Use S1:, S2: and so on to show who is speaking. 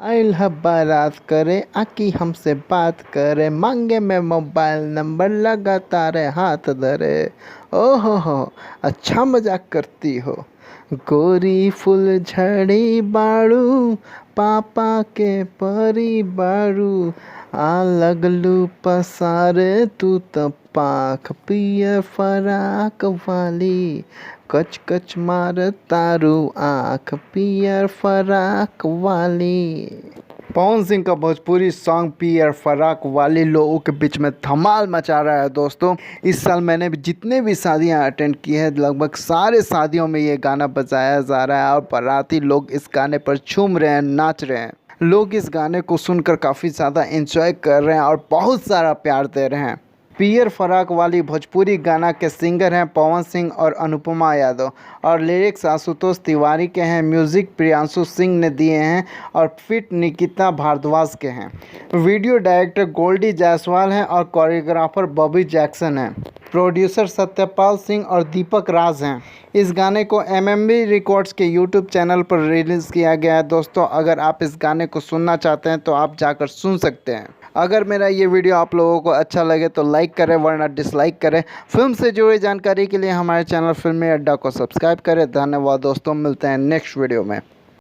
S1: आइल है बारात करे आकी हमसे बात करे मांगे में मोबाइल नंबर लगातार हाथ धरे। हो अच्छा मजाक करती हो। गोरी फूल झड़ी बाड़ू पापा के परी बाड़ू आ लगलू पसारे तू त पाख पियर फराक वाली कच कच मार तारू आँख पियर फराक वाली। पवन सिंह का भोजपुरी सॉन्ग पियर फराक वाली लोगों के बीच में धमाल मचा रहा है दोस्तों। इस साल मैंने भी जितने भी शादियां अटेंड की है लगभग सारे शादियों में ये गाना बजाया जा रहा है और बाराती लोग इस गाने पर झूम रहे हैं, नाच रहे हैं। लोग इस गाने को सुनकर काफ़ी ज़्यादा एंजॉय कर रहे हैं और बहुत सारा प्यार दे रहे हैं। पियर फराक वाली भोजपुरी गाना के सिंगर हैं पवन सिंह और अनुपमा यादव और लिरिक्स आशुतोष तिवारी के हैं, म्यूज़िक प्रियांशु सिंह ने दिए हैं और फिट निकिता भारद्वाज के हैं। वीडियो डायरेक्टर गोल्डी जायसवाल हैं और कोरियोग्राफर बॉबी जैक्सन हैं। प्रोड्यूसर सत्यपाल सिंह और दीपक राज हैं। इस गाने को एमएमवी रिकॉर्ड्स के यूट्यूब चैनल पर रिलीज़ किया गया है। दोस्तों अगर आप इस गाने को सुनना चाहते हैं तो आप जाकर सुन सकते हैं। अगर मेरा ये वीडियो आप लोगों को अच्छा लगे तो लाइक करें वरना डिसलाइक करें। फिल्म से जुड़ी जानकारी के लिए हमारे चैनल फिल्मी अड्डा को सब्सक्राइब करें। धन्यवाद दोस्तों, मिलते हैं नेक्स्ट वीडियो में।